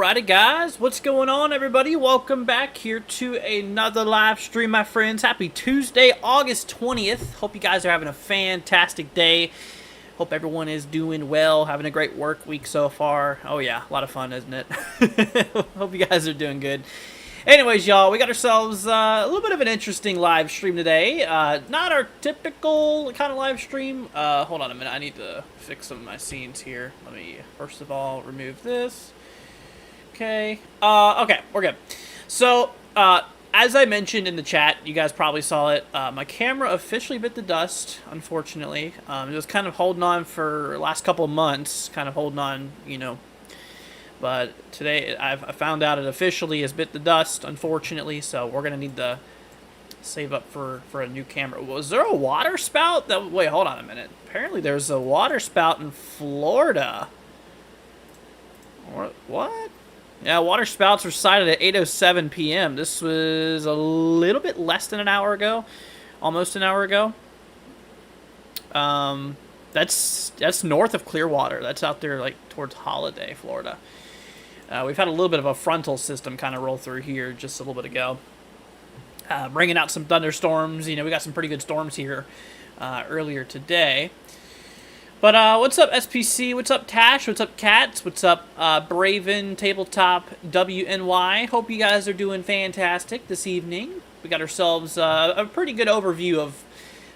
Alrighty guys, what's going on everybody? Welcome back here to another live stream, my friends. Happy Tuesday, August 20th. Hope you guys are having a fantastic day. Hope everyone is doing well, having a great work week so far. Oh yeah, a lot of fun, isn't it? Hope you guys are doing good. Anyways, y'all, we got ourselves a little bit of an interesting live stream today. Not our typical kind of live stream. Hold on a minute, I need to fix some of my scenes here. Let me, first of all, remove this. Okay. Okay, we're good. So, as I mentioned in the chat, you guys probably saw it, my camera officially bit the dust, unfortunately. It was kind of holding on for the last couple of months, kind of holding on, you know. But today, I found out it officially has bit the dust, unfortunately, so we're going to need to save up for a new camera. Was there a water spout? Wait, hold on a minute. Apparently there's a water spout in Florida. What? Yeah, water spouts were sighted at 8:07 p.m. This was a little bit less than an hour ago. Almost an hour ago. That's north of Clearwater. That's out there, like, towards Holiday, Florida. We've had a little bit of a frontal system kind of roll through here just a little bit ago. Bringing out some thunderstorms. You know, we got some pretty good storms here earlier today. But what's up, SPC? What's up, Tash? What's up, Cats? What's up, Braven, Tabletop, WNY? Hope you guys are doing fantastic this evening. We got ourselves a pretty good overview of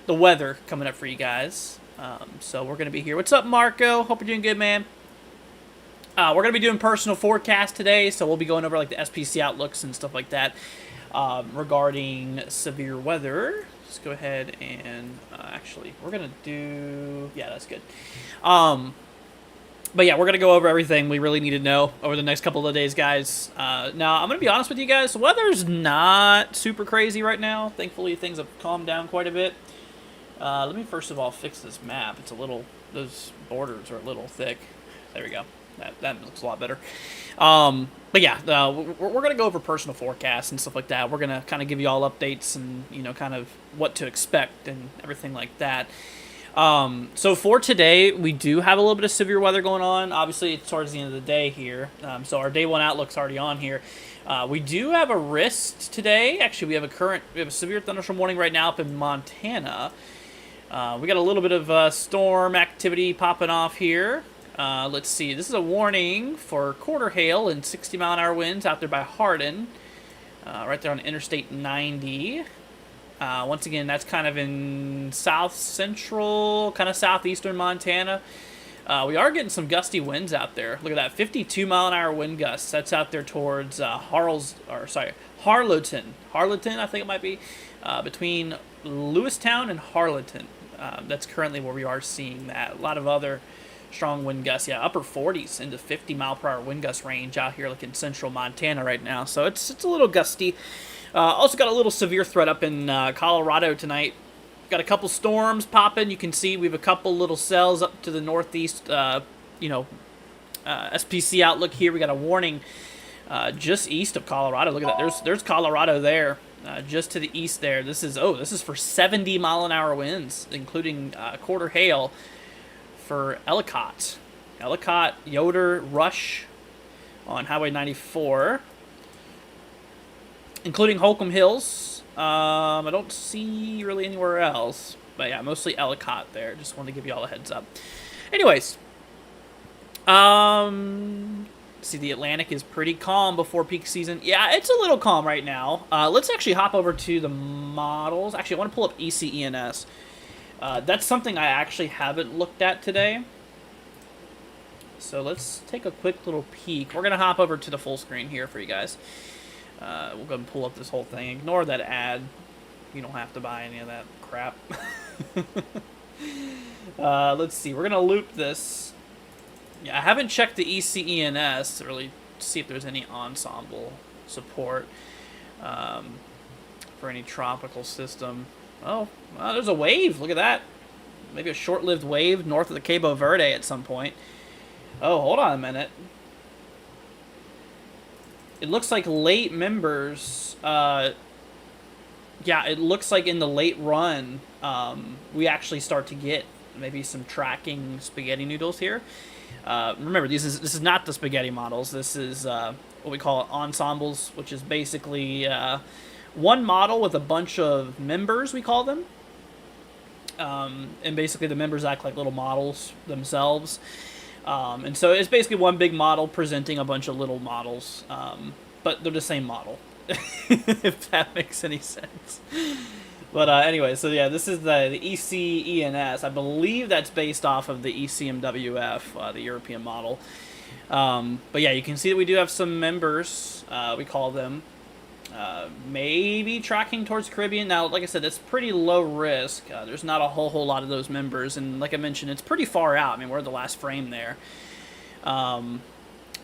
the weather coming up for you guys. So we're going to be here. What's up, Marco? Hope you're doing good, man. We're going to be doing personal forecast today, so we'll be going over like the SPC outlooks and stuff like that regarding severe weather. Let's go ahead and actually, we're going to do, yeah, that's good. But yeah, we're going to go over everything we really need to know over the next couple of days, guys. Now, I'm going to be honest with you guys. The weather's not super crazy right now. Thankfully, things have calmed down quite a bit. Let me first of all fix this map. It's a little, those borders are a little thick. There we go. That looks a lot better. But yeah, we're going to go over personal forecasts and stuff like that. We're going to kind of give you all updates and, you know, kind of what to expect and everything like that. So for today, we do have a little bit of severe weather going on. Obviously, it's towards the end of the day here. So our day one outlook's already on here. We do have a risk today. Actually, we have a severe thunderstorm warning right now up in Montana. We got a little bit of storm activity popping off here. Let's see. This is a warning for quarter hail and 60-mile-an-hour winds out there by Hardin, right there on Interstate 90. Once again, that's kind of in south-central, kind of southeastern Montana. We are getting some gusty winds out there. Look at that, 52-mile-an-hour wind gusts. That's out there towards Harloton. Harloton, I think it might be, between Lewistown and Harloton. That's currently where we are seeing that. A lot of other Strong wind gusts, yeah, upper 40s into 50-mile-per-hour wind gust range out here, like in central Montana right now. So it's a little gusty. Also got a little severe threat up in Colorado tonight. Got a couple storms popping. You can see we have a couple little cells up to the northeast. SPC outlook here. We got a warning just east of Colorado. Look at that. There's Colorado there, just to the east there. This is for 70-mile-an-hour winds, including quarter hail for Ellicott, Yoder, Rush on Highway 94, including Holcomb Hills. I don't see really anywhere else, but yeah, mostly Ellicott there. Just wanted to give you all a heads up. Anyways, see, the Atlantic is pretty calm before peak season. Yeah, it's a little calm right now. Let's actually hop over to the models. Actually, I want to pull up ECENS. That's something I actually haven't looked at today. So let's take a quick little peek. We're going to hop over to the full screen here for you guys. We'll go and pull up this whole thing. Ignore that ad. You don't have to buy any of that crap. Let's see. We're going to loop this. Yeah, I haven't checked the ECENS to really see if there's any ensemble support for any tropical system. Oh, well, there's a wave. Look at that. Maybe a short-lived wave north of the Cabo Verde at some point. Oh, hold on a minute. It looks like late members. Yeah, it looks like in the late run, we actually start to get maybe some tracking spaghetti noodles here. Remember, this is not the spaghetti models. This is what we call ensembles, which is basically one model with a bunch of members, we call them. And basically the members act like little models themselves. And so it's basically one big model presenting a bunch of little models, but they're the same model, if that makes any sense. But anyway, so yeah, this is the ECENS. I believe that's based off of the ECMWF, the European model. But yeah, you can see that we do have some members, we call them, maybe tracking towards Caribbean. Now, like I said, it's pretty low risk. There's not a whole lot of those members, and like I mentioned, it's pretty far out. I mean, we're at the last frame there.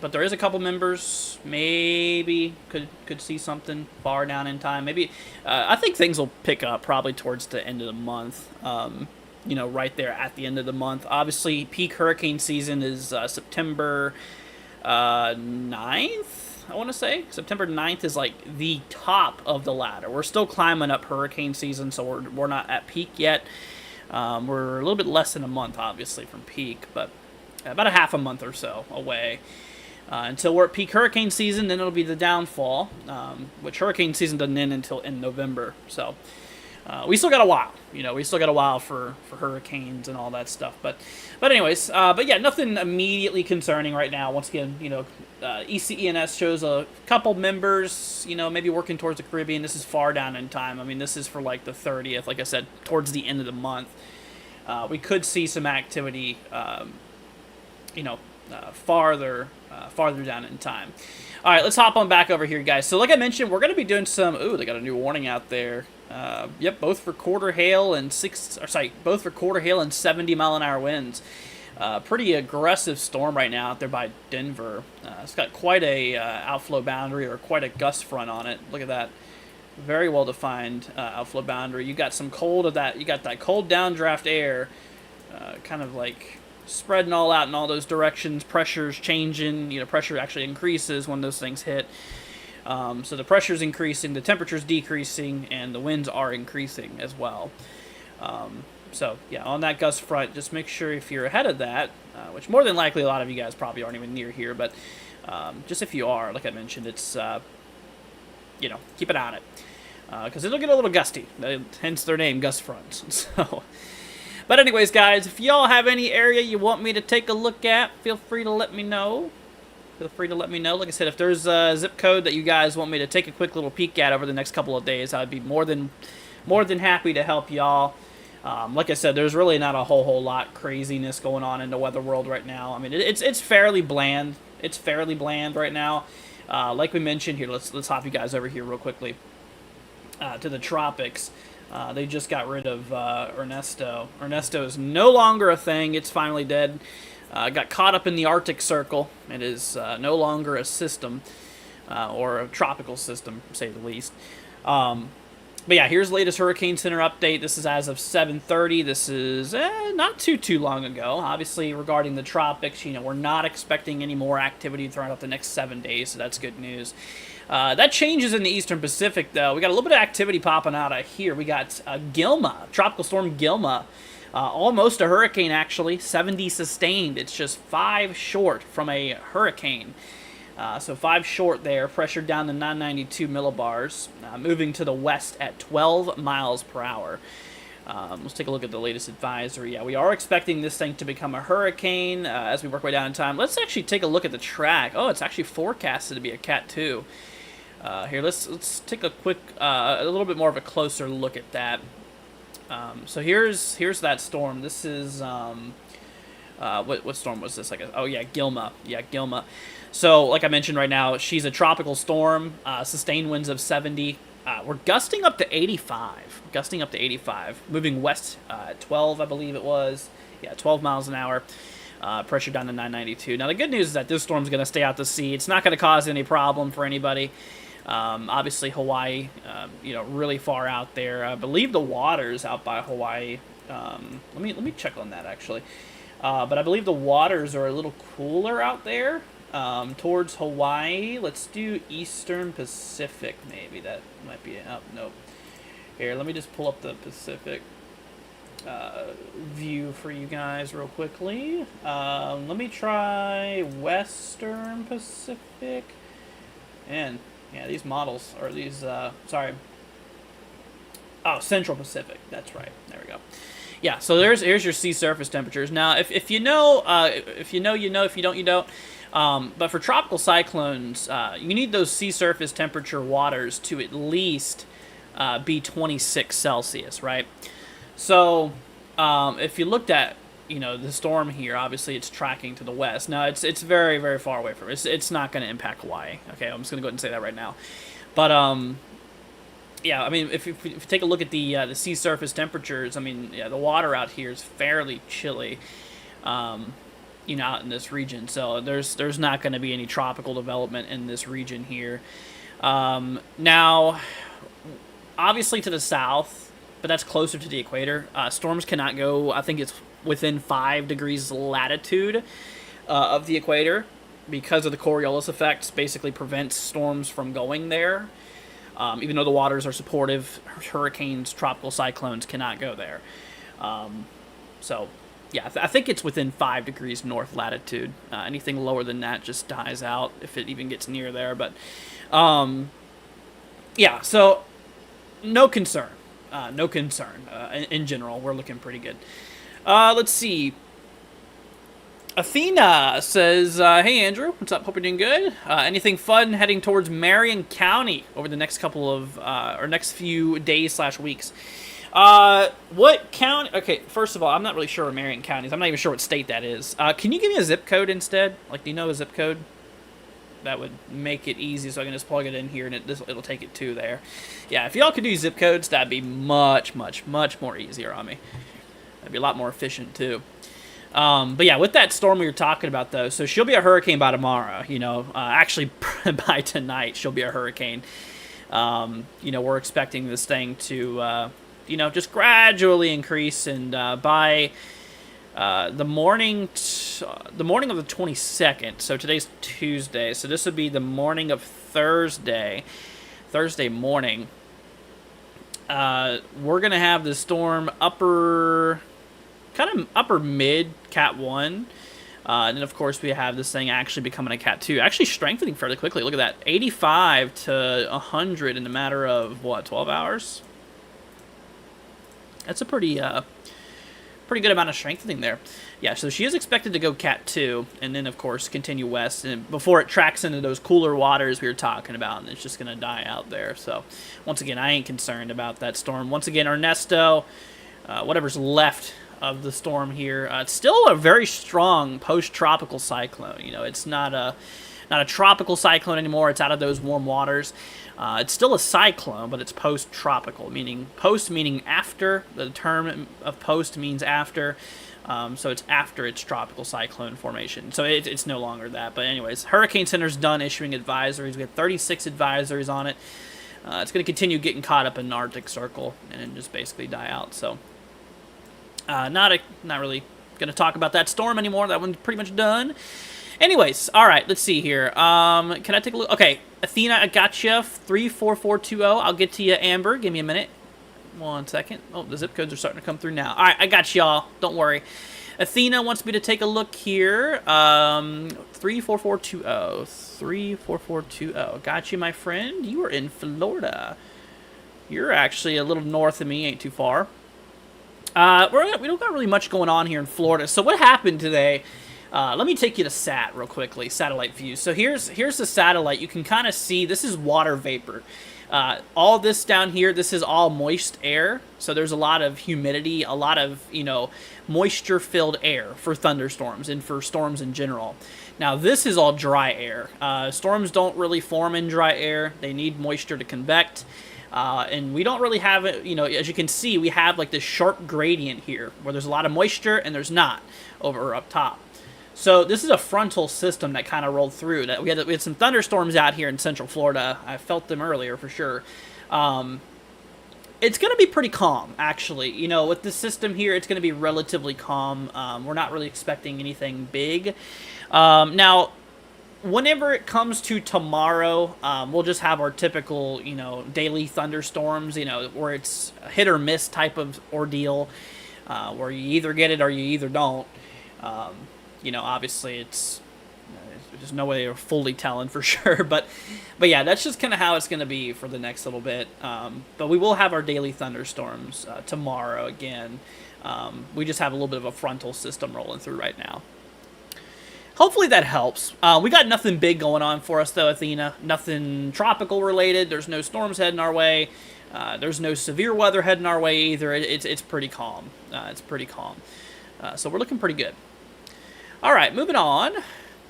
But there is a couple members. Maybe could see something far down in time. Maybe I think things will pick up probably towards the end of the month. Right there at the end of the month. Obviously, peak hurricane season is September 9th. I want to say September 9th is like the top of the ladder. We're still climbing up hurricane season, so we're not at peak yet. We're a little bit less than a month, obviously, from peak, but about a half a month or so away. Until we're at peak hurricane season, then it'll be the downfall, which hurricane season doesn't end until in November. So we still got a while, we still got a while for hurricanes and all that stuff. But anyways, but yeah, nothing immediately concerning right now. Once again, ECENS shows a couple members, maybe working towards the Caribbean. This is far down in time. I mean, this is for like the 30th, like I said, towards the end of the month. We could see some activity, farther down in time. All right, let's hop on back over here, guys. So like I mentioned, we're going to be doing some, they got a new warning out there. Yep, both for quarter hail and 70-mile-an-hour winds. Pretty aggressive storm right now out there by Denver. It's got quite a outflow boundary, or quite a gust front on it. Look at that. Very well defined outflow boundary. You got some cold of that. You got that cold downdraft air, kind of like spreading all out in all those directions. Pressure's changing. Pressure actually increases when those things hit. So the pressure's increasing, the temperature's decreasing, and the winds are increasing as well. So yeah, on that gust front, just make sure if you're ahead of that, which more than likely a lot of you guys probably aren't even near here, but just if you are, like I mentioned, it's keep an eye on it, because it'll get a little gusty. Hence their name, gust fronts. So. But anyways, guys, if y'all have any area you want me to take a look at, feel free to let me know. Like I said, if there's a zip code that you guys want me to take a quick little peek at over the next couple of days, I'd be more than happy to help y'all. Like I said, there's really not a whole lot craziness going on in the weather world right now. I mean, it's fairly bland. It's fairly bland right now. Like we mentioned here, let's hop you guys over here real quickly to the tropics. They just got rid of Ernesto. Ernesto is no longer a thing. It's finally dead. Got caught up in the Arctic Circle. It is no longer a system, or a tropical system, to say the least. But yeah, here's the latest Hurricane Center update. This is as of 7:30. This is not too long ago. Obviously, regarding the tropics, we're not expecting any more activity throughout the next 7 days, so that's good news. That changes in the Eastern Pacific, though. We got a little bit of activity popping out of here. We got Gilma, Tropical Storm Gilma. Almost a hurricane, actually. 70 sustained. It's just 5 short from a hurricane. So 5 short there, pressured down to 992 millibars, moving to the west at 12 miles per hour. Let's take a look at the latest advisory. Yeah, we are expecting this thing to become a hurricane as we work way down in time. Let's actually take a look at the track. Oh, it's actually forecasted to be a Cat 2. Here, let's take a quick, a little bit more of a closer look at that. So here's that storm. This is what storm was this? Oh yeah, Gilma. Yeah, Gilma. So, like I mentioned right now, she's a tropical storm, sustained winds of 70. We're gusting up to 85. Moving west at 12, I believe it was. Yeah, 12 miles an hour. Pressure down to 992. Now, the good news is that this storm's going to stay out to sea. It's not going to cause any problem for anybody. Obviously, Hawaii, really far out there. I believe the water's out by Hawaii. Let me check on that, actually. But I believe the waters are a little cooler out there. Towards Hawaii. Let's do Eastern Pacific, maybe. That might be it. Oh, nope. Here, let me just pull up the Pacific view for you guys real quickly. Let me try Western Pacific. And, yeah, these models, or these, sorry. Oh, Central Pacific. That's right. There we go. Yeah, so here's your sea surface temperatures. Now, if you know, if you know, you know. If you don't, you don't. But for tropical cyclones, you need those sea surface temperature waters to at least be 26 Celsius, right? So if you looked at, the storm here, obviously it's tracking to the west. Now, it's very, very far away from it. It's not going to impact Hawaii. Okay, I'm just going to go ahead and say that right now. But, yeah, I mean, if you take a look at the sea surface temperatures, I mean, yeah, the water out here is fairly chilly. Out in this region, so there's not going to be any tropical development in this region here. Now, obviously to the south, but that's closer to the equator. Storms cannot go. I think it's within 5 degrees latitude of the equator because of the Coriolis effect. Basically, prevents storms from going there. Even though the waters are supportive, hurricanes, tropical cyclones cannot go there. So. Yeah, I think it's within 5 degrees north latitude. Anything lower than that just dies out if it even gets near there. But, yeah, so no concern. In general, we're looking pretty good. Let's see. Athena says, hey, Andrew, what's up? Hope you're doing good. Anything fun heading towards Marion County over the next couple of, or next few days/weeks? What county? Okay, first of all, I'm not really sure where Marion County is. I'm not even sure what state that is. Can you give me a zip code instead? Like, do you know a zip code? That would make it easy, so I can just plug it in here, and it'll take it to there. Yeah, if y'all could do zip codes, that'd be much more easier on me. That'd be a lot more efficient, too. But yeah, with that storm we were talking about, though, so she'll be a hurricane by tomorrow, actually by tonight she'll be a hurricane. We're expecting this thing to, just gradually increase, and by the morning of the 22nd, so today's Tuesday, so this would be the morning of Thursday morning, we're going to have the storm upper mid Cat 1, and then of course we have this thing actually becoming a Cat 2, actually strengthening fairly quickly. Look at that, 85 to 100 in a matter of, 12 hours? That's a pretty good amount of strengthening there. Yeah, so she is expected to go Cat 2, and then, of course, continue west, and before it tracks into those cooler waters we were talking about, and it's just going to die out there. So, once again, I ain't concerned about that storm. Once again, Ernesto, whatever's left of the storm here, it's still a very strong post-tropical cyclone. It's not a tropical cyclone anymore. It's out of those warm waters. It's still a cyclone, but it's post-tropical, meaning after. The term of post means after. So it's after its tropical cyclone formation. So it's no longer that. But anyways, Hurricane Center's done issuing advisories. We have 36 advisories on it. It's going to continue getting caught up in the Arctic Circle and then just basically die out. So not really going to talk about that storm anymore. That one's pretty much done. Anyways, all right, let's see here. Can I take a look? Okay, Athena, I got you. 34420. I'll get to you, Amber. Give me a minute. 1 second. Oh, the zip codes are starting to come through now. All right, I got y'all. Don't worry. Athena wants me to take a look here. 34420. 34420. Got you, my friend. You are in Florida. You're actually a little north of me. Ain't too far. We don't got really much going on here in Florida. So what happened today? Let me take you to SAT real quickly. Satellite view. So here's the satellite. You can kind of see this is water vapor. All this down here, this is all moist air. So there's a lot of humidity, a lot of, moisture-filled air for thunderstorms and for storms in general. Now, this is all dry air. Storms don't really form in dry air. They need moisture to convect. And we don't really have it, as you can see, we have like this sharp gradient here where there's a lot of moisture and there's not over up top. So this is a frontal system that kind of rolled through. We had some thunderstorms out here in Central Florida. I felt them earlier for sure. It's going to be pretty calm, actually. With this system here, it's going to be relatively calm. We're not really expecting anything big. Now, whenever it comes to tomorrow, we'll just have our typical, daily thunderstorms, where it's a hit or miss type of ordeal, where you either get it or you either don't. Obviously there's no way of fully telling for sure, but yeah, that's just kind of how it's going to be for the next little bit. But we will have our daily thunderstorms tomorrow again. We just have a little bit of a frontal system rolling through right now. Hopefully that helps. We got nothing big going on for us though, Athena. Nothing tropical related. There's no storms heading our way. There's no severe weather heading our way either. It's pretty calm. It's pretty calm. So we're looking pretty good. All right, moving on.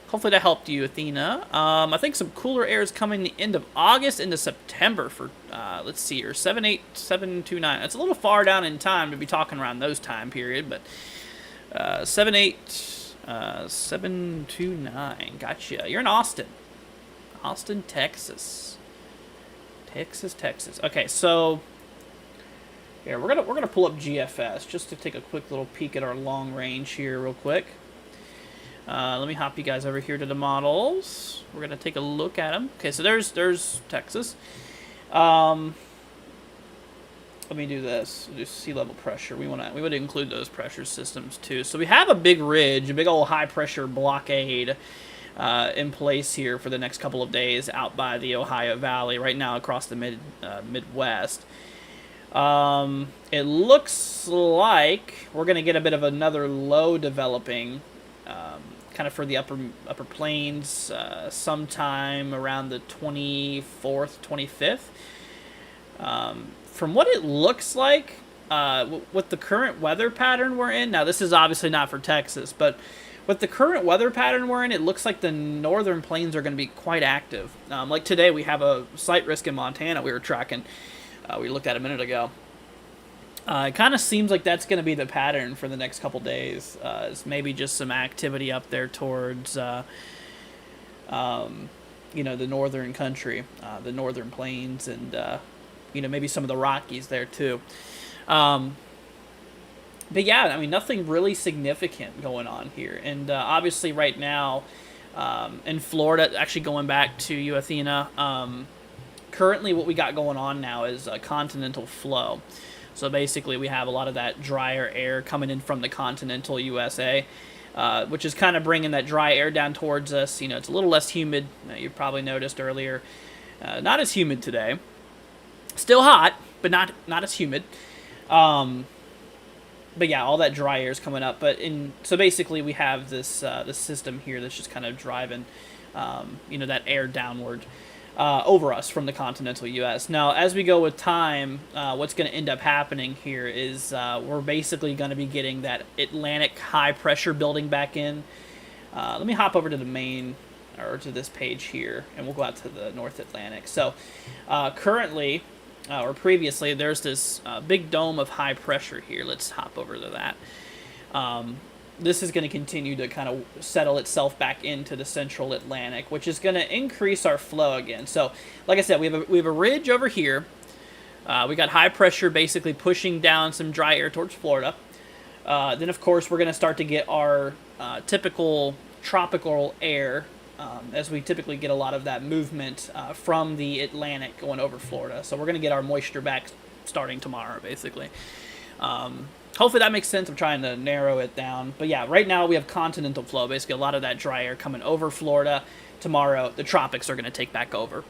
Hopefully that helped you, Athena. I think some cooler air is coming the end of August into September for, let's see here, 78729. It's a little far down in time to be talking around those time period, but 729. Gotcha. You're in Austin. Austin, Texas. Texas. Okay, so here we're gonna pull up GFS just to take a quick little peek at our long range here real quick. Let me hop you guys over here to the models. We're going to take a look at them. Okay, so there's Texas. Let me do this. We'll do sea level pressure. We want to include those pressure systems too. So we have a big ridge, a big old high pressure blockade in place here for the next couple of days out by the Ohio Valley, right now across the Midwest. It looks like we're going to get a bit of another low developing kind of for the upper plains sometime around the 24th, 25th. From what it looks like, with the current weather pattern we're in, now this is obviously not for Texas, but with the current weather pattern we're in, it looks like the northern plains are going to be quite active. Like today, we have a slight risk in Montana we were tracking. We looked at a minute ago. It kind of seems like that's going to be the pattern for the next couple days. Is maybe just some activity up there towards, the northern country, the northern plains, and maybe some of the Rockies there too. But yeah, I mean, nothing really significant going on here, and obviously right now in Florida, actually going back to you, Athena. Currently, what we got going on now is a continental flow. So basically, we have a lot of that drier air coming in from the continental USA, which is kind of bringing that dry air down towards us. It's a little less humid. You probably noticed earlier. Not as humid today. Still hot, but not as humid. But yeah, all that dry air is coming up. So basically, we have this system here that's just kind of driving, that air downward. Over us from the continental U.S. Now, as we go with time, what's going to end up happening here is we're basically going to be getting that Atlantic high pressure building back in. Let me hop over to the main, or to this page here, and we'll go out to the North Atlantic. So currently, or previously, there's this big dome of high pressure here. Let's hop over to that. This is going to continue to kind of settle itself back into the central Atlantic, which is going to increase our flow again. So, like I said, we have a ridge over here. We got high pressure basically pushing down some dry air towards Florida. Then, of course, we're going to start to get our typical tropical air, as we typically get a lot of that movement from the Atlantic going over Florida. So we're going to get our moisture back starting tomorrow, basically. Hopefully that makes sense. I'm trying to narrow it down. But yeah, right now we have continental flow. Basically, a lot of that dry air coming over Florida. Tomorrow, the tropics are going to take back over,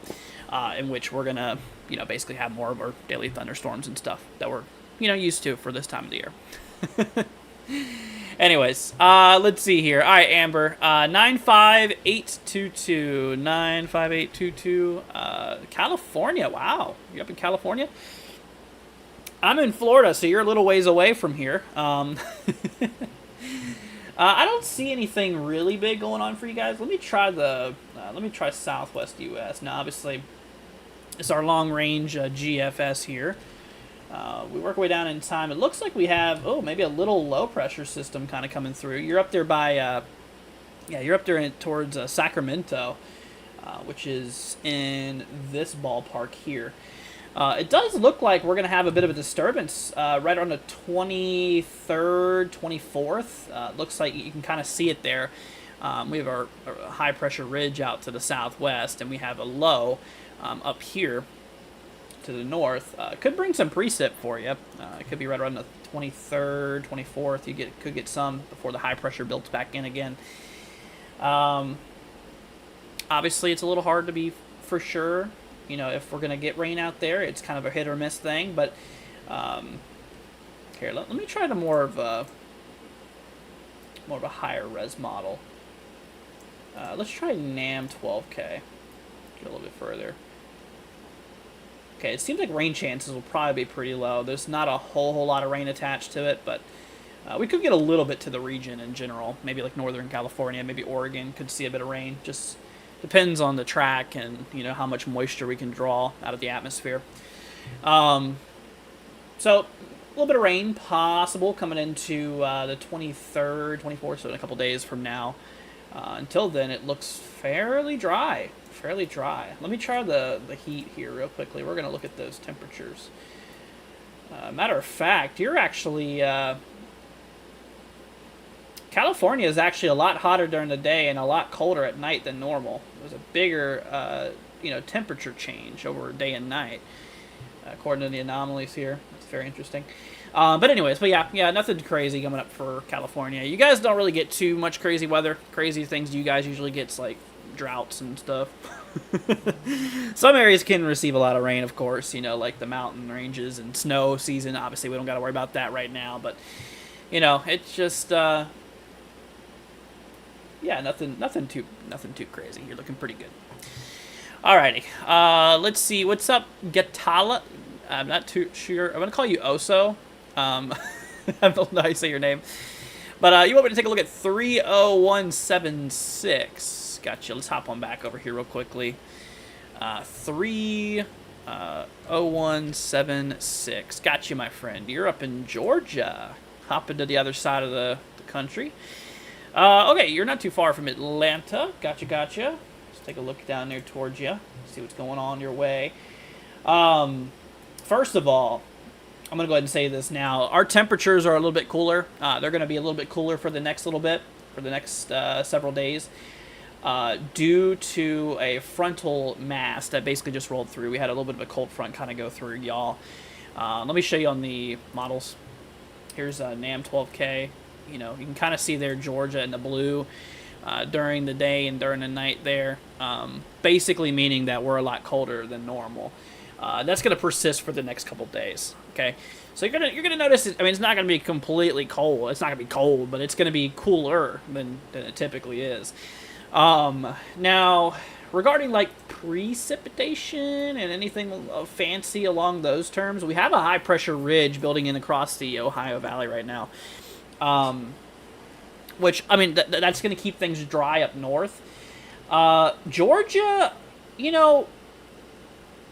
in which we're going to, basically have more of our daily thunderstorms and stuff that we're, used to for this time of the year. Anyways, let's see here. All right, Amber, 95822, 95822, California. Wow, you up in California? I'm in Florida, so you're a little ways away from here. I don't see anything really big going on for you guys. Let me try Southwest U.S. Now, obviously, it's our long-range GFS here. We work our way down in time. It looks like we have, maybe a little low-pressure system kind of coming through. You're up there by, you're up there towards Sacramento, which is in this ballpark here. It does look like we're going to have a bit of a disturbance right on the 23rd, 24th. Looks like you can kind of see it there. We have our high-pressure ridge out to the southwest, and we have a low up here to the north. Could bring some precip for you. It could be right around the 23rd, 24th. You could get some before the high pressure builds back in again. Obviously, it's a little hard to be for sure. If we're gonna get rain out there, it's kind of a hit or miss thing. But here, let me try the more of a higher res model. Let's try NAM 12K. Get a little bit further. Okay, it seems like rain chances will probably be pretty low. There's not a whole lot of rain attached to it, but we could get a little bit to the region in general. Maybe like Northern California, maybe Oregon could see a bit of rain. Just depends on the track and how much moisture we can draw out of the atmosphere. So a little bit of rain possible coming into the 23rd, 24th, so in a couple days from now. Until then, it looks fairly dry. Let me try the heat here real quickly. We're going to look at those temperatures. Matter of fact, you're actually... California is actually a lot hotter during the day and a lot colder at night than normal. There's a bigger, temperature change over day and night, according to the anomalies here. That's very interesting. But yeah, nothing crazy coming up for California. You guys don't really get too much crazy weather. Crazy things you guys usually get like droughts and stuff. Some areas can receive a lot of rain, of course, like the mountain ranges and snow season. Obviously, we don't got to worry about that right now, but it's just yeah, nothing too crazy. You're looking pretty good. Alrighty, let's see what's up, Gatala. I'm not too sure. I'm gonna call you Oso. I don't know how you say your name, but you want me to take a look at 30176. Gotcha. Let's hop on back over here real quickly. 30176. Got you, my friend. You're up in Georgia. Hopping to the other side of the country. Okay, you're not too far from Atlanta. Gotcha. Let's take a look down there towards you. See what's going on your way. First of all, I'm going to go ahead and say this now. Our temperatures are a little bit cooler. They're going to be a little bit cooler for the next several days. Due to a frontal mass that basically just rolled through. We had a little bit of a cold front kind of go through, y'all. Let me show you on the models. Here's NAM 12K. You can kind of see there Georgia in the blue during the day and during the night there. Basically meaning that we're a lot colder than normal. That's going to persist for the next couple days. Okay, so you're gonna notice. It's not going to be completely cold. It's not going to be cold, but it's going to be cooler than it typically is. Now, regarding like precipitation and anything fancy along those terms, we have a high pressure ridge building in across the Ohio Valley right now. Which, that's going to keep things dry up north. Georgia,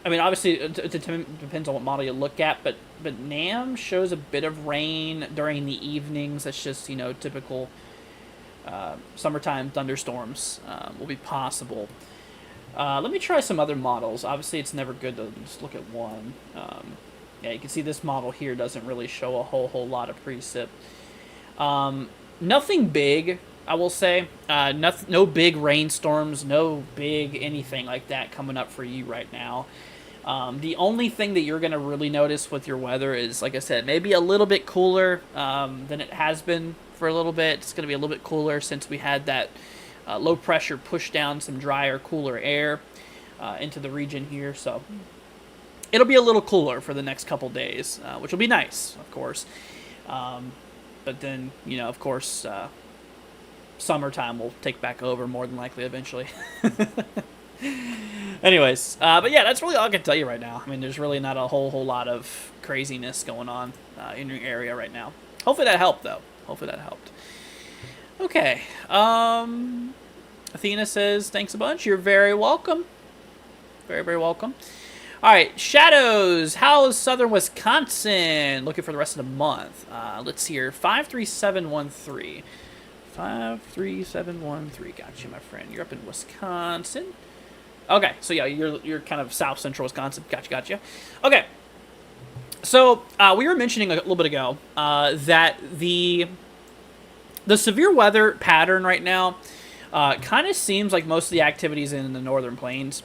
I mean, obviously, it depends on what model you look at, but NAM shows a bit of rain during the evenings. That's just, typical summertime thunderstorms will be possible. Let me try some other models. Obviously, it's never good to just look at one. Yeah, you can see this model here doesn't really show a whole lot of precip. Nothing big, I will say. No big rainstorms, no big anything like that coming up for you right now. The only thing that you're going to really notice with your weather is, like I said, maybe a little bit cooler than it has been for a little bit. It's going to be a little bit cooler since we had that low pressure push down some drier, cooler air into the region here. So it'll be a little cooler for the next couple days, which will be nice, of course. But then, of course, summertime will take back over more than likely eventually. Anyways, but yeah, that's really all I can tell you right now. I mean, there's really not a whole lot of craziness going on in your area right now. Hopefully that helped, though. Hopefully that helped. Okay. Athena says, thanks a bunch. You're very welcome. Very, very welcome. All right, Shadows. How's Southern Wisconsin? Looking for the rest of the month. Let's see here. 53713. 53713. Got you, my friend. You're up in Wisconsin. Okay, so yeah, you're kind of south central Wisconsin. Gotcha. Okay, so we were mentioning a little bit ago that the severe weather pattern right now kind of seems like most of the activities in the northern plains.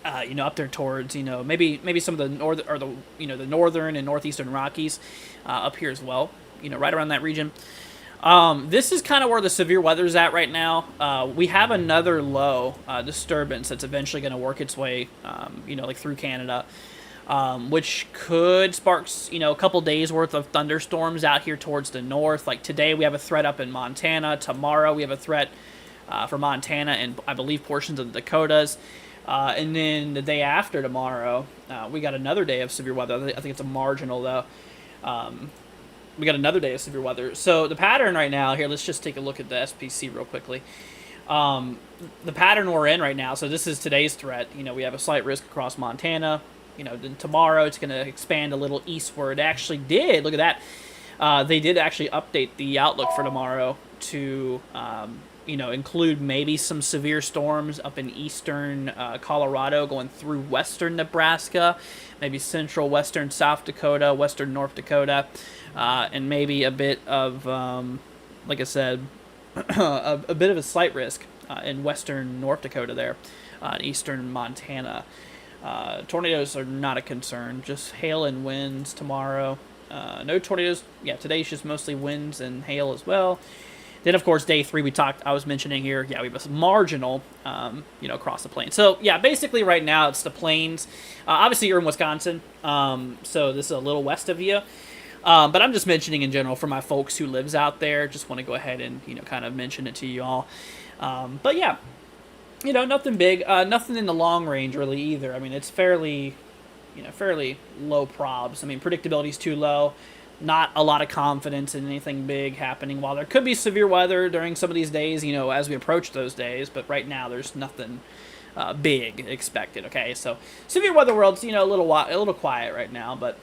Up there towards maybe some of the the northern and northeastern Rockies up here as well. Right around that region. This is kind of where the severe weather's at right now. We have another low disturbance that's eventually going to work its way, like through Canada, which could spark, a couple days worth of thunderstorms out here towards the north. Like today, we have a threat up in Montana. Tomorrow, we have a threat for Montana and I believe portions of the Dakotas. And then the day after tomorrow, we got another day of severe weather. I think it's a marginal though. We got another day of severe weather. So the pattern right now, here, let's just take a look at the SPC real quickly. The pattern we're in right now, so this is today's threat. We have a slight risk across Montana. Then tomorrow it's going to expand a little eastward. It actually did. Look at that. They did actually update the outlook for tomorrow to, include maybe some severe storms up in eastern Colorado going through western Nebraska, maybe central western South Dakota, western North Dakota. And maybe a bit of, like I said, a bit of a slight risk in western North Dakota there, eastern Montana. Tornadoes are not a concern, just hail and winds tomorrow. No tornadoes. Yeah, today's just mostly winds and hail as well. Then, of course, day 3 I was mentioning here, yeah, we have a marginal, across the plains. So, yeah, basically right now it's the plains. Obviously, you're in Wisconsin, so this is a little west of you. But I'm just mentioning in general for my folks who lives out there. Just want to go ahead and, kind of mention it to you all. But yeah, nothing big, nothing in the long range really either. I mean, it's fairly low probs. I mean, predictability is too low. Not a lot of confidence in anything big happening. While there could be severe weather during some of these days, as we approach those days. But right now, there's nothing big expected. Okay, so severe weather world's a little quiet right now, but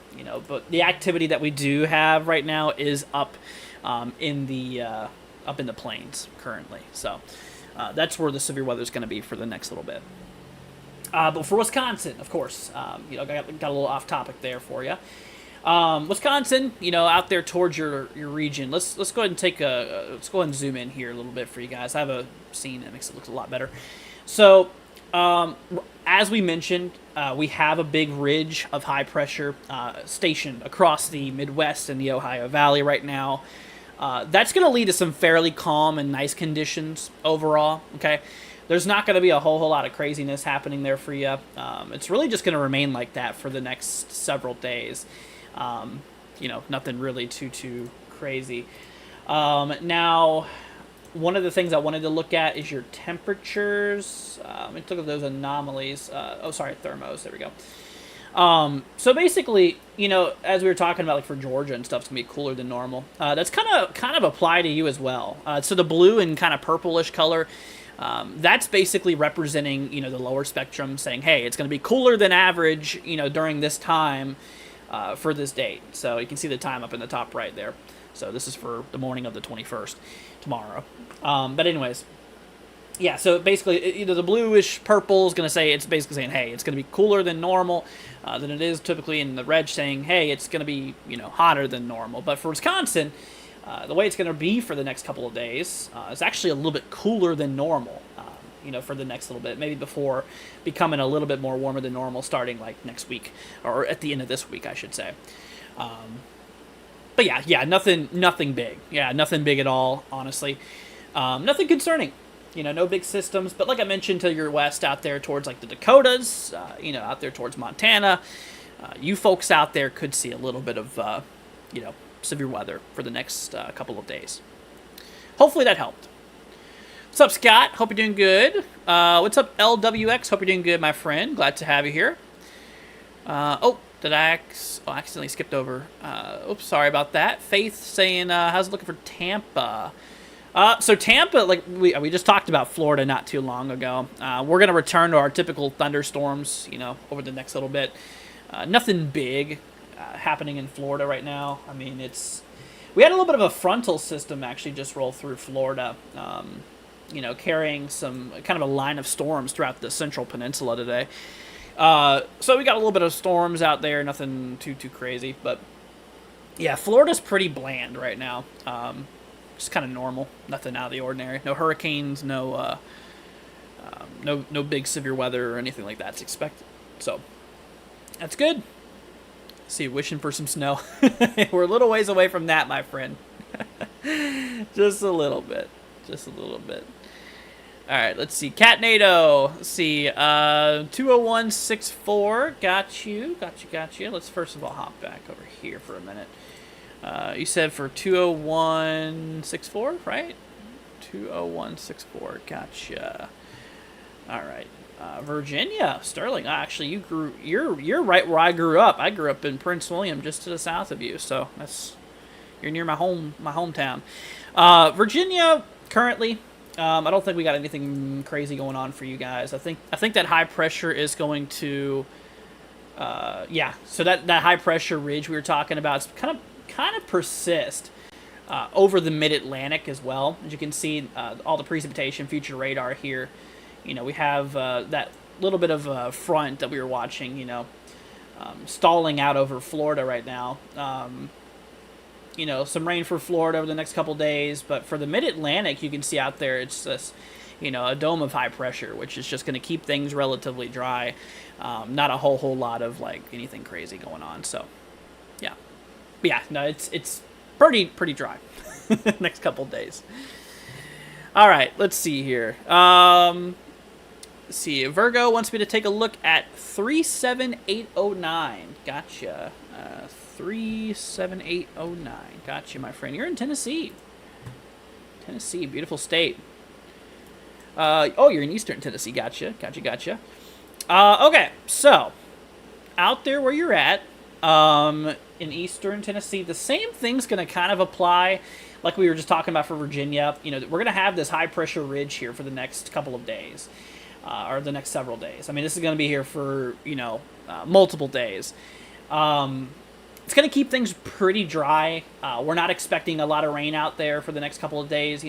the activity that we do have right now is up in the plains currently. So that's where the severe weather is going to be for the next little bit. But for Wisconsin, of course, got a little off topic there for you. Wisconsin, out there towards your region. Let's go ahead and let's go ahead and zoom in here a little bit for you guys. I have a scene that makes it look a lot better. So, as we mentioned, we have a big ridge of high pressure stationed across the Midwest and the Ohio Valley right now. That's going to lead to some fairly calm and nice conditions overall. Okay, there's not going to be a whole lot of craziness happening there for you. It's really just going to remain like that for the next several days. Nothing really too crazy. Now, one of the things I wanted to look at is your temperatures. Let me look at those anomalies. Thermos. There we go. So basically, as we were talking about, like for Georgia and stuff, it's gonna be cooler than normal. That's kind of apply to you as well. So the blue and kind of purplish color, That's basically representing, the lower spectrum, saying, hey, it's going to be cooler than average, during this time for this date. So you can see the time up in the top right there. So this is for the morning of the 21st, tomorrow. But anyways, yeah, so basically, the bluish purple is going to say, it's basically saying, hey, it's going to be cooler than normal than it is typically, in the red saying, hey, it's going to be, hotter than normal. But for Wisconsin, the way it's going to be for the next couple of days is actually a little bit cooler than normal, for the next little bit, maybe before becoming a little bit more warmer than normal starting like next week, or at the end of this week, I should say. But yeah, nothing big. Yeah, nothing big at all, honestly. Nothing concerning. No big systems. But like I mentioned, to your west out there towards like the Dakotas, out there towards Montana, you folks out there could see a little bit of, severe weather for the next couple of days. Hopefully that helped. What's up, Scott? Hope you're doing good. What's up, LWX? Hope you're doing good, my friend. Glad to have you here. Did I accidentally skipped over? Oops, sorry about that. Faith saying, how's it looking for Tampa? So Tampa, like we just talked about Florida not too long ago. We're going to return to our typical thunderstorms, over the next little bit. Nothing big happening in Florida right now. I mean, we had a little bit of a frontal system actually just roll through Florida, carrying some kind of a line of storms throughout the central peninsula today. So we got a little bit of storms out there, nothing too crazy, but yeah, Florida's pretty bland right now. Just kind of normal, nothing out of the ordinary. No hurricanes, no big severe weather or anything like that's expected. So that's good. See, wishing for some snow. We're a little ways away from that, my friend. Just a little bit. All right, let's see. Catnado. Let's see. 20164. Got you. Let's first of all hop back over here for a minute. You said for 20164, right? 20164. Gotcha. All right. Virginia, Sterling. Actually, you're right where I grew up. I grew up in Prince William, just to the south of you. So you're near my hometown. Virginia currently. I don't think we got anything crazy going on for you guys. I think that high pressure is going to, So that high pressure ridge we were talking about is kind of persist over the mid-Atlantic as well. As you can see, all the precipitation future radar here. We have that little bit of a front that we were watching. Stalling out over Florida right now. Some rain for Florida over the next couple days, but for the mid-Atlantic, you can see out there it's this, a dome of high pressure, which is just going to keep things relatively dry. Not a whole lot of like anything crazy going on. So, yeah, but yeah, no, it's pretty dry next couple days. All right, let's see here. Let's see. Virgo wants me to take a look at 37809. Gotcha. 37809. Gotcha, my friend. You're in Tennessee. Tennessee, beautiful state. You're in Eastern Tennessee. Gotcha. Okay, so out there where you're at, in Eastern Tennessee, the same thing's going to kind of apply, like we were just talking about for Virginia. We're going to have this high pressure ridge here for the next couple of days, or the next several days. I mean, this is going to be here for multiple days. It's going to keep things pretty dry. We're not expecting a lot of rain out there for the next couple of days.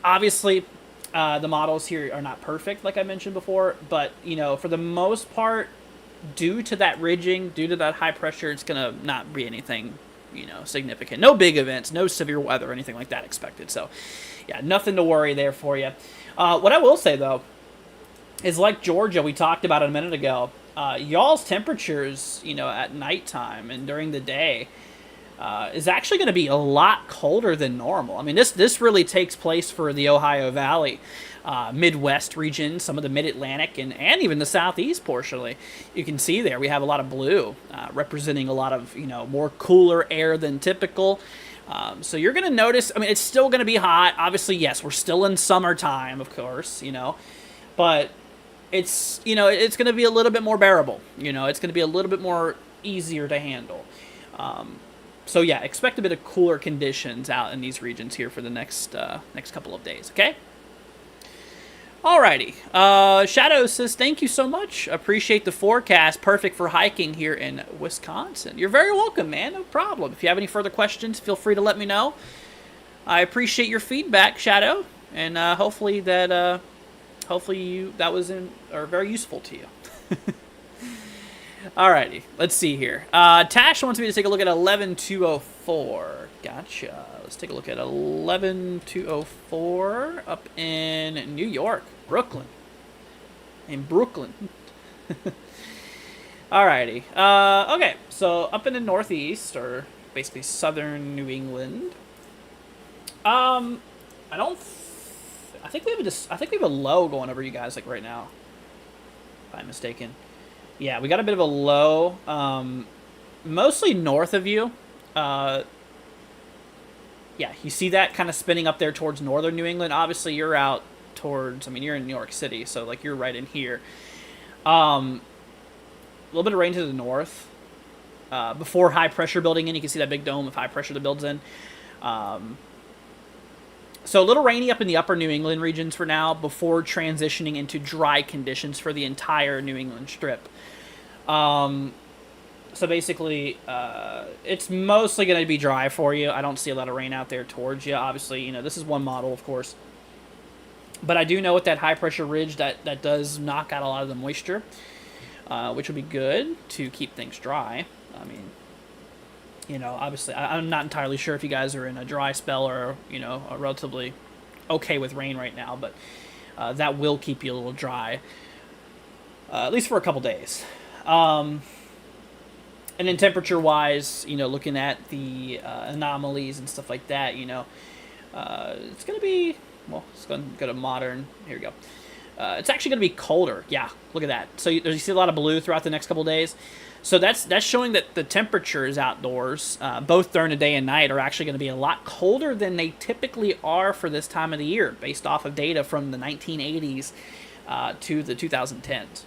Obviously, the models here are not perfect, like I mentioned before. But, for the most part, due to that ridging, due to that high pressure, it's going to not be anything, significant. No big events, no severe weather or anything like that expected. So, yeah, nothing to worry there for you. What I will say, though, is like Georgia, we talked about it a minute ago. Y'all's temperatures, at nighttime and during the day, is actually going to be a lot colder than normal. I mean, this really takes place for the Ohio Valley, Midwest region, some of the Mid-Atlantic, and even the Southeast portion. You can see there we have a lot of blue, representing a lot of, more cooler air than typical. So you're going to notice, I mean, it's still going to be hot. Obviously, yes, we're still in summertime, of course, but it's, it's going to be a little bit more bearable. It's going to be a little bit more easier to handle. So yeah, expect a bit of cooler conditions out in these regions here for the next couple of days. Okay. Alrighty. Shadow says, thank you so much. Appreciate the forecast. Perfect for hiking here in Wisconsin. You're very welcome, man. No problem. If you have any further questions, feel free to let me know. I appreciate your feedback, Shadow, and hopefully that was very useful to you. Alrighty, let's see here. Tash wants me to take a look at 11204. Gotcha. Let's take a look at 11204 up in New York, Brooklyn. In Brooklyn. Alrighty. Okay, so up in the Northeast, or basically southern New England. I think we have a low going over you guys like right now, if I'm mistaken. Yeah, we got a bit of a low, mostly north of you. Yeah, you see that kind of spinning up there towards northern New England. Obviously, you're out towards, you're in New York City, so, like, you're right in here. A little bit of rain to the north. Before high pressure building in, you can see that big dome of high pressure that builds in. So a little rainy up in the upper New England regions for now before transitioning into dry conditions for the entire New England strip. So basically, it's mostly going to be dry for you. I don't see a lot of rain out there towards you. Obviously, this is one model, of course. But I do know with that high-pressure ridge that does knock out a lot of the moisture, which will be good to keep things dry. Obviously, I'm not entirely sure if you guys are in a dry spell or, are relatively okay with rain right now, but that will keep you a little dry, at least for a couple days. And then temperature-wise, looking at the anomalies and stuff like that, it's going to be, it's going to go to modern. Here we go. It's actually going to be colder. Yeah, look at that. So you see a lot of blue throughout the next couple days. So that's showing that the temperatures outdoors, both during the day and night, are actually going to be a lot colder than they typically are for this time of the year, based off of data from the 1980s to the 2010s.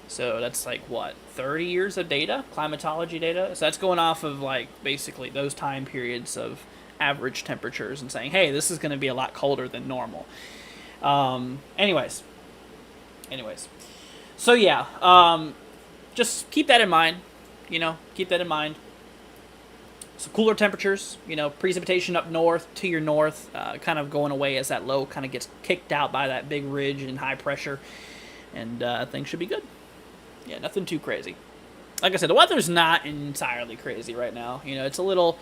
So that's like, 30 years of data, climatology data? So that's going off of, basically those time periods of average temperatures and saying, hey, this is going to be a lot colder than normal. Anyways. So, yeah, just keep that in mind, keep that in mind. So cooler temperatures, precipitation up north, to your north, kind of going away as that low kind of gets kicked out by that big ridge and high pressure, and things should be good. Yeah, nothing too crazy. Like I said, the weather's not entirely crazy right now. It's a little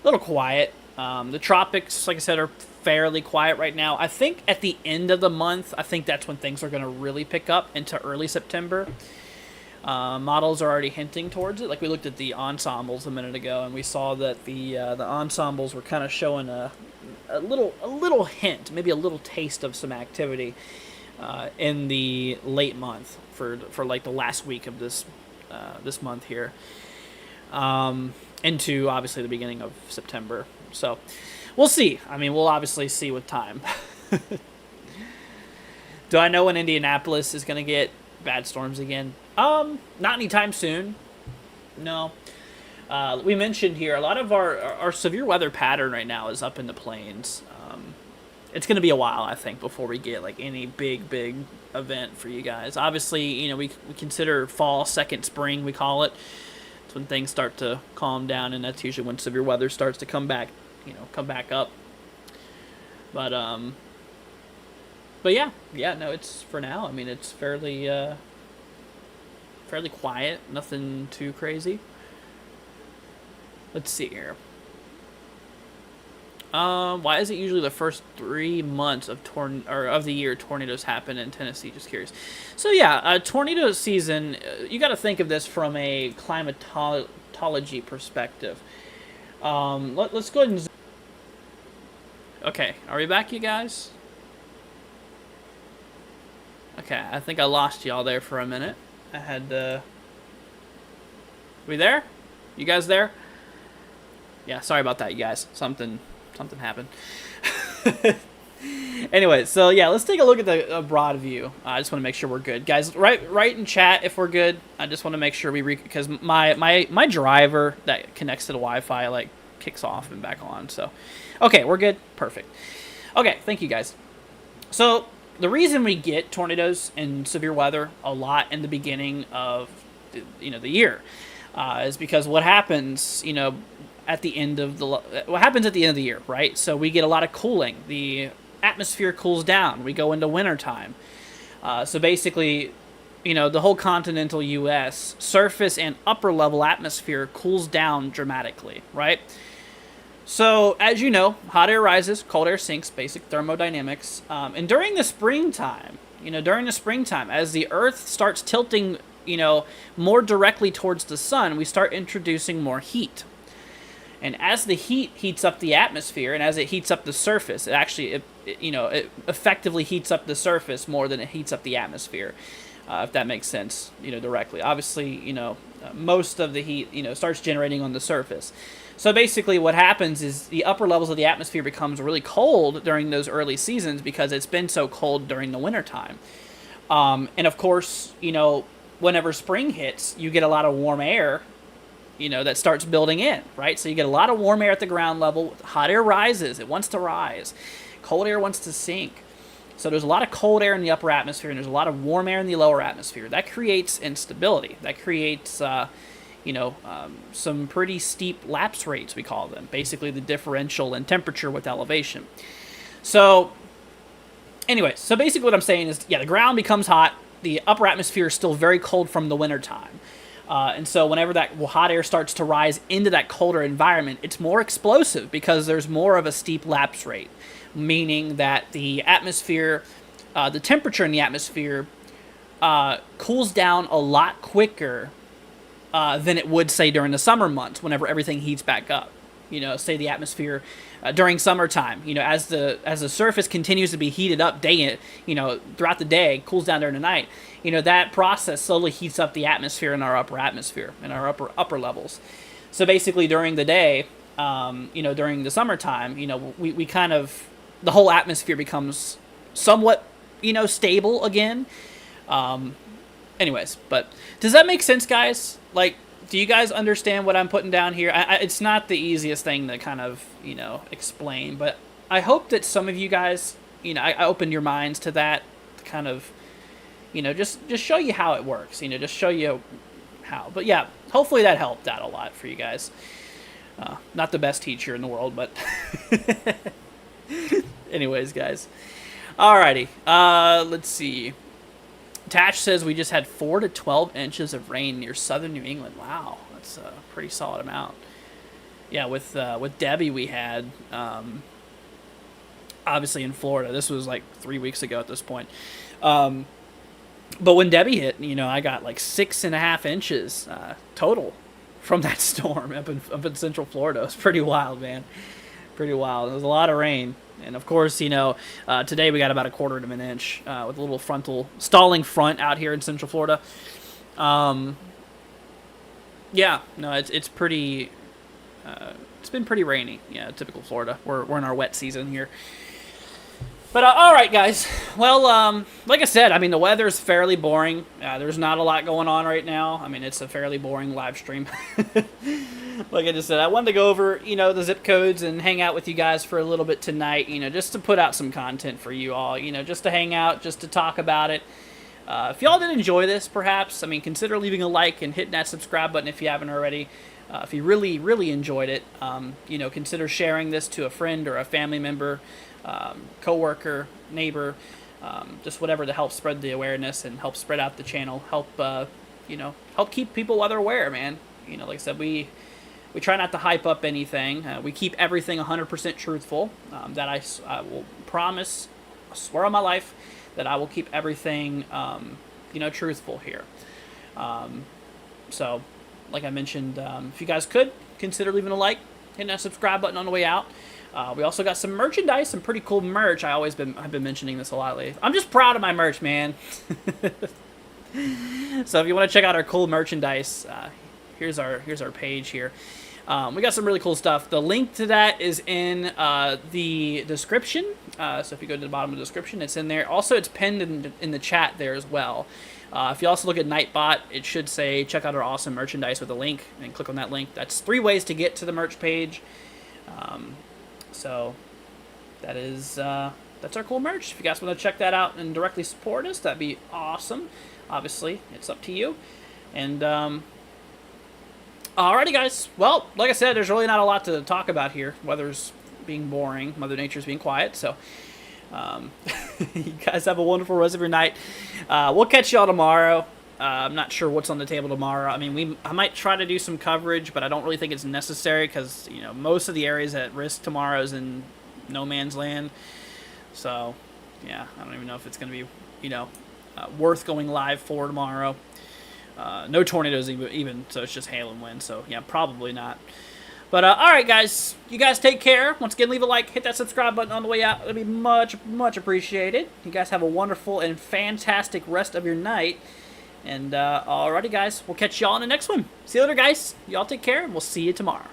quiet. The tropics, like I said, are fairly quiet right now. I think at the end of the month, I think that's when things are going to really pick up into early September. Models are already hinting towards it. Like we looked at the ensembles a minute ago, and we saw that the ensembles were kind of showing a little hint, maybe a little taste of some activity in the late month for like the last week of this month here, into obviously the beginning of September. So we'll see. We'll obviously see with time. Do I know when Indianapolis is going to get bad storms again? Not anytime soon. No. We mentioned here a lot of our severe weather pattern right now is up in the plains. It's going to be a while, I think, before we get like any big event for you guys. Obviously, we consider fall, second spring, we call it. It's when things start to calm down, and that's usually when severe weather starts to come back up. But yeah, no, it's for now. It's fairly quiet, nothing too crazy. Let's see here. Why is it usually the first 3 months of the year tornadoes happen in Tennessee? Just curious. So yeah, tornado season. You got to think of this from a climatology perspective. Let's go ahead and. Okay, are we back, you guys? Okay, I think I lost y'all there for a minute. I had we there? You guys there? Yeah, sorry about that, you guys. Something happened. Anyway, so yeah, let's take a look at the broad view. I just want to make sure we're good, guys. Write in chat if we're good. I just want to make sure because my driver that connects to the Wi-Fi like kicks off and back on. So, okay, we're good. Perfect. Okay, thank you guys. So the reason we get tornadoes and severe weather a lot in the beginning of the year is because what happens at the end of the year, right? So we get a lot of cooling. The atmosphere cools down. We go into wintertime. So basically, the whole continental U.S. surface and upper level atmosphere cools down dramatically, right? So, as you know, hot air rises, cold air sinks, basic thermodynamics. And during the springtime, as the Earth starts tilting, more directly towards the sun, we start introducing more heat. And as the heat heats up the atmosphere, and as it heats up the surface, it effectively heats up the surface more than it heats up the atmosphere, if that makes sense, directly. Obviously, most of the heat, starts generating on the surface. So basically what happens is the upper levels of the atmosphere becomes really cold during those early seasons because it's been so cold during the wintertime. And of course, whenever spring hits, you get a lot of warm air, that starts building in, right? So you get a lot of warm air at the ground level. Hot air rises. It wants to rise. Cold air wants to sink. So there's a lot of cold air in the upper atmosphere, and there's a lot of warm air in the lower atmosphere. That creates instability. That creates some pretty steep lapse rates, we call them. Basically the differential in temperature with elevation. So anyway, so basically what I'm saying is, the ground becomes hot. The upper atmosphere is still very cold from the wintertime. And so whenever that hot air starts to rise into that colder environment, it's more explosive because there's more of a steep lapse rate, meaning that the atmosphere, the temperature in the atmosphere cools down a lot quicker than it would, say, during the summer months whenever everything heats back up. Say the atmosphere during summertime, as the surface continues to be heated up throughout the day, cools down during the night, that process slowly heats up the atmosphere in our upper atmosphere, in our upper levels. So basically during the day, during the summertime, we kind of, the whole atmosphere becomes somewhat, stable again. Anyways, but does that make sense, guys? Like, do you guys understand what I'm putting down here? It's not the easiest thing to kind of, explain, but I hope that some of you guys, I opened your minds to that, to kind of, just show you how it works, just show you how. But yeah, hopefully that helped out a lot for you guys. Not the best teacher in the world, but anyways, guys. Alrighty, let's see. Tash says we just had 4 to 12 inches of rain near southern New England. Wow, that's a pretty solid amount. Yeah, with Debbie we had, obviously in Florida. This was like 3 weeks ago at this point. But when Debbie hit, I got like 6.5 inches total from that storm up in Central Florida. It was pretty wild, man. Pretty wild. It was a lot of rain. And of course, today we got about 1/4 of an inch with a little stalling front out here in Central Florida. Yeah, no, it's pretty. It's been pretty rainy. Yeah, typical Florida. We're in our wet season here. But all right, guys. Well, like I said, the weather's fairly boring. There's not a lot going on right now. It's a fairly boring live stream. Like I just said, I wanted to go over, the zip codes and hang out with you guys for a little bit tonight, just to put out some content for you all, just to hang out, just to talk about it. If y'all did enjoy this, perhaps, consider leaving a like and hitting that subscribe button if you haven't already. If you really, really enjoyed it, consider sharing this to a friend or a family member, coworker, neighbor, just whatever to help spread the awareness and help spread out the channel, help keep people while they're aware, man. Like I said, we try not to hype up anything. We keep everything 100% truthful. That I will promise, I swear on my life, that I will keep everything, truthful here. So, like I mentioned, if you guys could, consider leaving a like, hitting that subscribe button on the way out. We also got some merchandise, some pretty cool merch. I've been mentioning this a lot lately. I'm just proud of my merch, man. So if you want to check out our cool merchandise, here's our page here. We got some really cool stuff. The link to that is in the description. So if you go to the bottom of the description, it's in there. Also, it's pinned in the chat there as well. If you also look at Nightbot, it should say check out our awesome merchandise with a link, and click on that link. That's 3 ways to get to the merch page. So that is that's our cool merch. If you guys want to check that out and directly support us, that'd be awesome. Obviously, it's up to you. And alrighty, guys. Well, like I said, there's really not a lot to talk about here. Weather's being boring. Mother Nature's being quiet. So you guys have a wonderful rest of your night. We'll catch y'all tomorrow. I'm not sure what's on the table tomorrow. I mean, I might try to do some coverage, but I don't really think it's necessary because, you know, most of the areas at risk tomorrow is in no man's land. So, yeah, I don't even know if it's going to be, you know, worth going live for tomorrow. No tornadoes even, so it's just hail and wind. So, yeah, probably not. But, all right, guys. You guys take care. Once again, leave a like. Hit that subscribe button on the way out. It'll be much, much appreciated. You guys have a wonderful and fantastic rest of your night. And, alrighty, guys. We'll catch y'all in the next one. See you later, guys. Y'all take care, and we'll see you tomorrow.